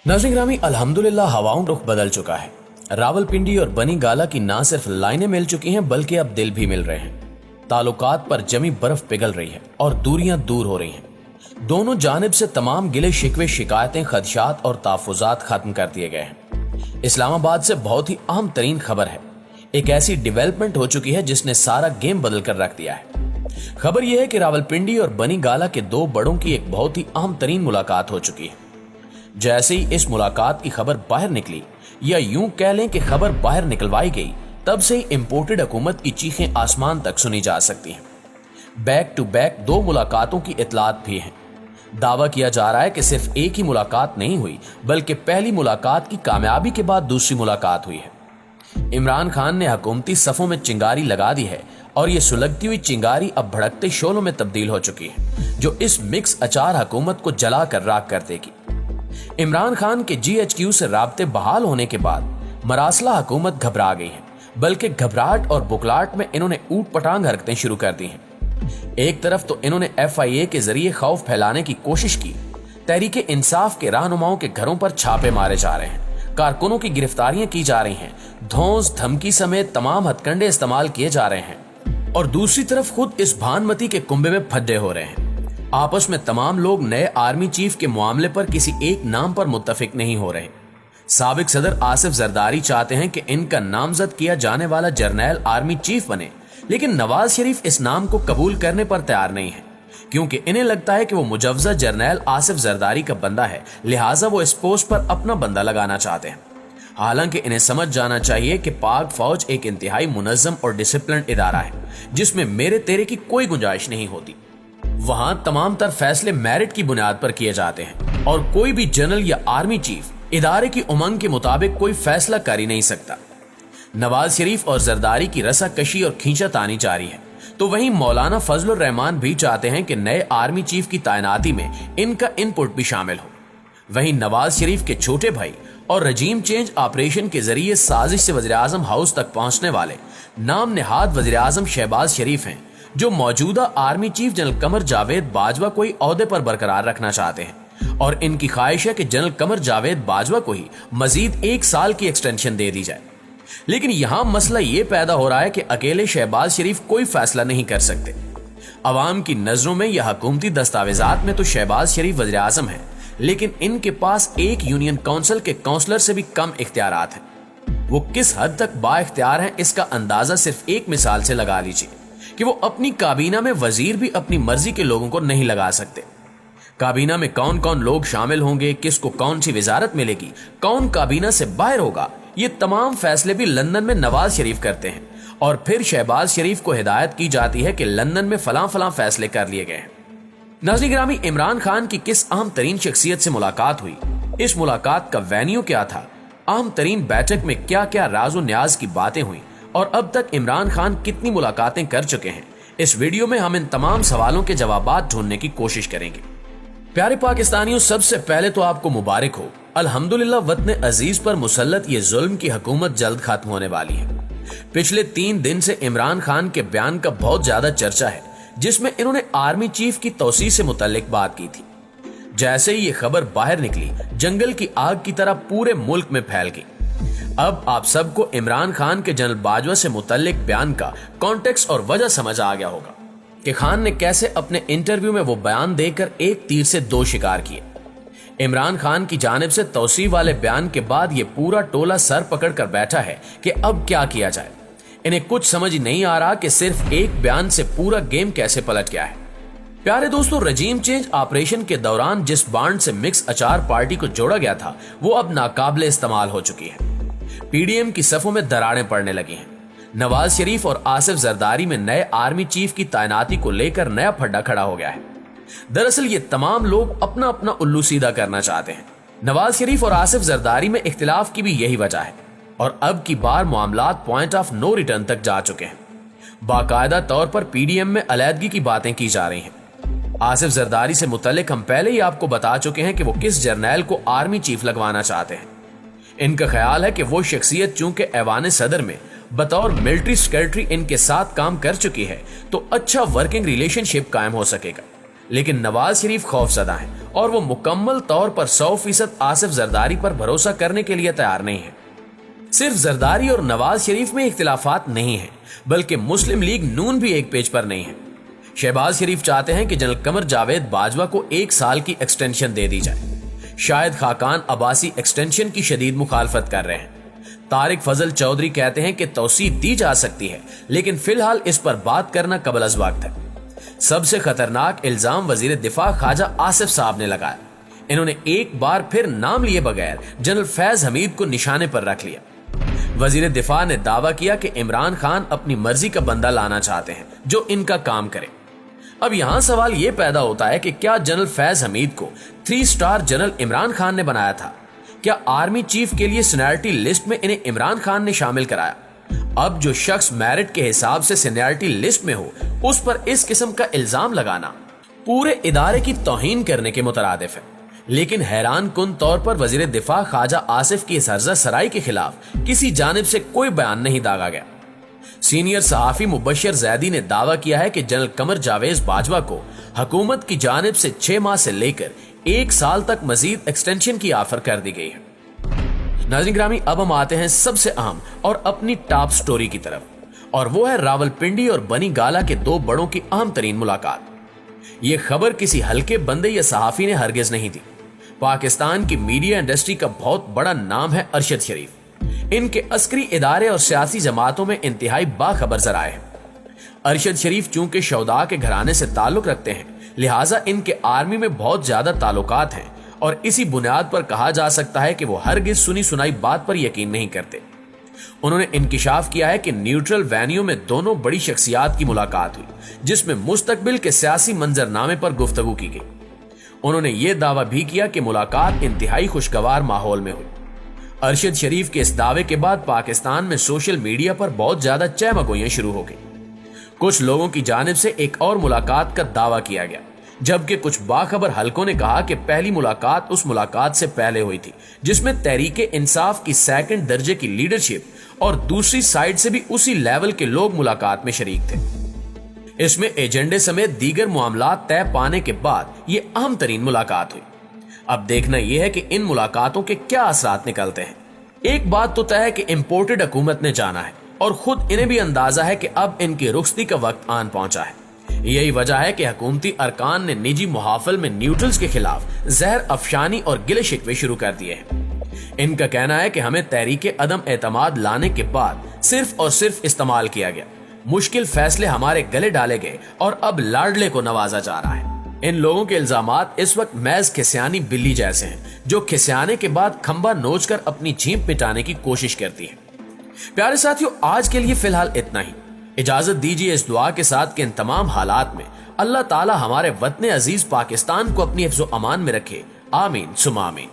नाज़रीन ग्रामी, अल्हम्दुलिल्लाह हवाओं रुख बदल चुका है। रावलपिंडी और बनी गाला की ना सिर्फ लाइनें मिल चुकी हैं बल्कि अब दिल भी मिल रहे हैं। ताल्लुकात पर जमी बर्फ पिघल रही है और दूरियां दूर हो रही हैं। दोनों जानिब से तमाम गिले शिकवे, शिकायतें, खदशात और ताफुजात खत्म कर दिए गए हैं। इस्लामाबाद से बहुत ही अहम तरीन खबर है। एक ऐसी डेवलपमेंट हो चुकी है जिसने सारा गेम बदल कर रख दिया है। खबर यह है कि रावलपिंडी और बनी गाला के दो बड़ों की एक बहुत ही अहम तरीन मुलाकात हो चुकी है। जैसे ही इस मुलाकात की खबर बाहर निकली, या यूं कह लें कि खबर बाहर निकलवाई गई, तब से ही इंपोर्टेड हुकूमत की चीखें आसमान तक सुनी जा सकती हैं। बैक टू बैक दो मुलाकातों की इतलात भी हैं। दावा किया जा रहा है कि सिर्फ एक ही मुलाकात नहीं हुई, बल्कि पहली मुलाकात की कामयाबी के बाद दूसरी मुलाकात हुई है। इमरान खान ने हुकूमती सफों में चिंगारी लगा दी है और ये सुलगती हुई चिंगारी अब भड़कते शोलों में तब्दील हो चुकी है, जो इस मिक्स अचार हुकूमत को जला कर राख कर देगी। इमरान खान के GHQ से राब्ते बहाल होने के बाद मरासला हुकूमत घबरा गई है, बल्कि घबराहट और बुखलाहट में इन्होंने ऊट पटांग हरकतें शुरू कर दी हैं। एक तरफ तो इन्होंने FIA के जरिए खौफ फैलाने की कोशिश की, तहरीक इंसाफ के रहनुमाओं के घरों पर छापे मारे जा रहे हैं, कारकुनों की गिरफ्तारियां की जा रही हैं, धौंस धमकी समेत तमाम हथकंडे इस्तेमाल किए जा रहे हैं, और दूसरी तरफ खुद इस भानमती के कुंभे में फड्डे हो रहे हैं। आपस में तमाम लोग नए आर्मी चीफ के मामले पर किसी एक नाम पर मुत्तफिक नहीं हो रहे। साबिक सदर आसिफ जरदारी चाहते हैं कि इनका नामजद किया जाने वाला जर्नैल आर्मी चीफ बने, लेकिन नवाज शरीफ इस नाम को कबूल करने पर तैयार नहीं है, क्योंकि इन्हें लगता है कि वो मुजव्वजा जर्नैल आसिफ जरदारी का बंदा है, लिहाजा वो इस पोस्ट पर अपना बंदा लगाना चाहते हैं। हालांकि इन्हें समझ जाना चाहिए कि पाक फौज एक इंतहाई मुनज़्ज़म और डिसिप्लिन इदारा है, जिसमें मेरे तेरे की कोई गुंजाइश नहीं होती। वहां तमाम तर फैसले मेरिट की बुनियाद पर किए जाते हैं और कोई भी जनरल या आर्मी चीफ इदारे की उमंग के मुताबिक कोई फैसला कर ही नहीं सकता। नवाज शरीफ और जरदारी की रसाकशी और खींचातानी जारी है, तो वहीं मौलाना फजलुर रहमान भी चाहते हैं कि नए आर्मी चीफ की तैनाती में इनका इनपुट भी शामिल हो। वहीं नवाज शरीफ के छोटे भाई और रजीम चेंज ऑपरेशन के जरिए साजिश से वज़ीर आज़म हाउस तक पहुंचने वाले नाम निहाद वज़ीर आज़म शहबाज शरीफ हैं, जो मौजूदा army chief general Qamar Javed Bajwa को ही ओहदे पर बरकरार रखना चाहते हैं, और इनकी ख्वाहिश है कि जनरल कमर जावेद बाजवा को ही मजीद 1 साल की एक्सटेंशन दे दी जाए। लेकिन यहां मसला ये पैदा हो रहा है कि अकेले शहबाज शरीफ कोई फैसला नहीं कर सकते। अवाम की नजरों में या हुकूमती दस्तावेजात में तो शहबाज शरीफ वज़ीर आज़म है, लेकिन इनके पास एक यूनियन काउंसिल के काउंसलर से भी कम इख्तियारात हैं। वो किस हद तक बाइख्तियार हैं, इसका अंदाजा सिर्फ एक मिसाल से लगा लीजिए कि वो अपनी काबीना में वजीर भी अपनी मर्जी के लोगों को नहीं लगा सकते। काबीना में कौन कौन लोग शामिल होंगे, किसको कौन सी वजारत मिलेगी, कौन काबीना से बाहर होगा, ये तमाम फैसले भी लंदन में नवाज शरीफ करते हैं, और फिर शहबाज शरीफ को हिदायत की जाती है कि लंदन में फलां फलां फैसले कर लिए गए हैं। नाज़रीन ग्रामी, इमरान खान की किस अहम तरीन शख्सियत से मुलाकात हुई, इस मुलाकात का वेन्यू क्या था, अहम तरीन बैठक में क्या क्या राज और न्याज की बातें हुई, और अब तक इमरान खान कितनी मुलाकातें कर चुके हैं, इस वीडियो में हम इन तमाम सवालों के जवाबात ढूंढने की कोशिश करेंगे। प्यारे पाकिस्तानियों, सबसे पहले तो आपको मुबारक हो। अल्हम्दुलिल्लाह वतन अजीज पर मुसल्लत ये जुल्म की हुकूमत जल्द खत्म होने वाली है। पिछले 3 दिन से इमरान खान के बयान का बहुत ज्यादा चर्चा है, जिसमें इन्होंने आर्मी चीफ की तौसीह से मुतल्लिक बात की थी। जैसे ही ये खबर बाहर निकली, जंगल की आग की तरह पूरे मुल्क में फैल गई। अब आप सबको इमरान खान के जनरल बाजवा से मुतल्लिक बयान का कॉन्टेक्स्ट और वजह समझ आ गया होगा कि खान ने कैसे अपने इंटरव्यू में वो बयान देकर एक तीर से 2 शिकार किए। इमरान खान की जानिब से तौसीह वाले बयान के बाद ये पूरा टोला सर पकड़ कर बैठा है कि अब क्या किया जाए। इन्हें कुछ समझ नहीं आ रहा कि सिर्फ एक बयान से पूरा गेम कैसे पलट गया है। प्यारे दोस्तों, रजीम चेंज ऑपरेशन के दौरान जिस बांड से मिक्स अचार पार्टी को जोड़ा गया था, वो अब नाकाबिले इस्तेमाल हो चुकी है। PDM की सफों में दरारें पड़ने लगी हैं। नवाज शरीफ और आसिफ जरदारी में नए आर्मी चीफ की तैनाती को लेकर नया फड्डा खड़ा हो गया है। दरअसल ये तमाम लोग अपना अपना उल्लू सीधा करना चाहते हैं। नवाज शरीफ और आसिफ जरदारी में इख्तिलाफ की भी यही वजह है, और अब की बार मामलात पॉइंट ऑफ नो रिटर्न तक जा चुके हैं। बाकायदा तौर पर PDM में अलहदगी की बातें की जा रही हैं। आसिफ जरदारी से मुतल्लिक हम पहले ही आपको बता चुके हैं कि वो किस जर्नैल को आर्मी चीफ लगवाना चाहते हैं। इनका ख्याल है कि वो शख्सियत चूंकि ऐवान सदर में बतौर मिलिट्री सेक्रेटरी इनके साथ काम कर चुकी है, तो अच्छा वर्किंग रिलेशनशिप कायम हो सकेगा। लेकिन नवाज शरीफ खौफजदा हैं और वो मुकम्मल तौर पर 100% आसिफ जरदारी पर भरोसा करने के लिए तैयार नहीं है। सिर्फ जरदारी और नवाज शरीफ में इख्तिलाफात नहीं है, बल्कि मुस्लिम लीग नून भी एक पेज पर नहीं है। शहबाज शरीफ चाहते हैं कि जनरल कमर जावेद बाजवा को 1 साल की एक्सटेंशन दे दी जाए। शाहिद खाकान अब्बासी एक्सटेंशन की शदीद मुखालफत कर रहे हैं। तारिक फजल चौधरी कहते हैं कि तौसी दी जा सकती है, लेकिन फिलहाल इस पर बात करना कबल अज़ वक्त है। सबसे खतरनाक इल्जाम वजीर दिफा ख्वाजा आसिफ साहब ने लगाया। इन्होंने एक बार फिर नाम लिए बगैर जनरल फैज हमीद को निशाने पर रख लिया। वजीर दिफा ने दावा किया कि इमरान खान अपनी मर्जी का बंदा लाना चाहते हैं जो इनका काम करे। अब यहां सवाल यह पैदा होता है कि क्या जनरल फैज हमीद को 3 स्टार जनरल इमरान खान ने बनाया था? क्या आर्मी चीफ के लिए सीनियरिटी लिस्ट में इन्हें इमरान खान ने शामिल कराया? अब जो शख्स मेरिट के हिसाब से सीनियरिटी लिस्ट में हो, उस पर इस किस्म का इल्जाम लगाना पूरे इदारे की तौहीन करने के मुतरादिफ है। लेकिन हैरान कुन तौर पर वजीर दिफा ख्वाजा आसिफ की सरजा सराई के खिलाफ किसी जानिब से कोई बयान नहीं दागा गया। सीनियर सहाफी मुबश्शिर जैदी ने दावा किया है कि जनरल कमर जावेद बाजवा को हुकूमत की जानिब से 6 माह से लेकर 1 साल तक मजीद एक्सटेंशन की ऑफर कर दी गई है। नाज़रीन ग्रामी, अब हम आते हैं सबसे अहम और अपनी टॉप स्टोरी की तरफ, और वो है रावलपिंडी और बनी गाला के 2 बड़ों की अहम तरीन मुलाकात। ये खबर किसी हल्के बंदे या सहाफी ने हरगिज नहीं दी। पाकिस्तान की मीडिया इंडस्ट्री का बहुत बड़ा नाम है अरशद शरीफ। इनके अस्करी इदारे और सियासी जमातों में इंतहाई बाखबर जराए हैं। अरशद शरीफ चूंकि शौदा के घराने से ताल्लुक रखते हैं, लिहाजा इनके आर्मी में बहुत ज्यादा ताल्लुकात हैं, और इसी बुनियाद पर कहा जा सकता है कि वो हरगिज सुनी सुनाई बात पर यकीन नहीं करते। उन्होंने इंकिशाफ किया है कि न्यूट्रल वेन्यू में दोनों बड़ी शख्सियात की मुलाकात हुई, जिसमें मुस्तकबिल के सियासी मंजरनामे पर गुफ्तगू की गई। उन्होंने ये दावा भी किया कि मुलाकात इंतहाई खुशगवार माहौल में हुई। अरशद शरीफ के इस दावे के बाद पाकिस्तान में सोशल मीडिया पर बहुत ज्यादा चहमगोइयां शुरू हो गई। कुछ लोगों की जानिब से एक और मुलाकात का दावा किया गया, जबकि कुछ बाखबर हलकों ने कहा कि पहली मुलाकात उस मुलाकात से पहले हुई थी जिसमें तहरीके इंसाफ की 2nd दर्जे की लीडरशिप और दूसरी साइड से भी उसी लेवल के लोग मुलाकात में शरीक थे। इसमें एजेंडे समेत दीगर मामलात तय पाने के बाद ये अहम तरीन मुलाकात हुई। अब देखना यह है कि इन मुलाकातों के क्या असरात निकलते हैं। एक बात तो तय है कि इंपोर्टेड हुकूमत ने जाना है, और खुद इन्हें भी अंदाजा है कि अब इनकी रुखसती का वक्त आन पहुंचा है। यही वजह है कि हुकूमती अरकान ने निजी मुहाफल में न्यूट्रल्स के खिलाफ जहर अफशानी और गिले शिकवे शुरू कर दिए हैं। इनका कहना है कि हमें तहरीके अदम एतमाद लाने के बाद सिर्फ और सिर्फ इस्तेमाल किया गया, मुश्किल फैसले हमारे गले डाले गए और अब लाडले को नवाजा जा रहा है। इन लोगों के इल्जामात इस वक्त महज खिसियानी बिल्ली जैसे हैं, जो खिसियाने के बाद खंबा नोचकर अपनी झींप मिटाने की कोशिश करती है। प्यारे साथियों, आज के लिए फिलहाल इतना ही। इजाजत दीजिए इस दुआ के साथ कि इन तमाम हालात में अल्लाह ताला हमारे वतन अजीज पाकिस्तान को अपनी हिफ्ज़ो अमान में रखे। आमीन सुमा आमीन।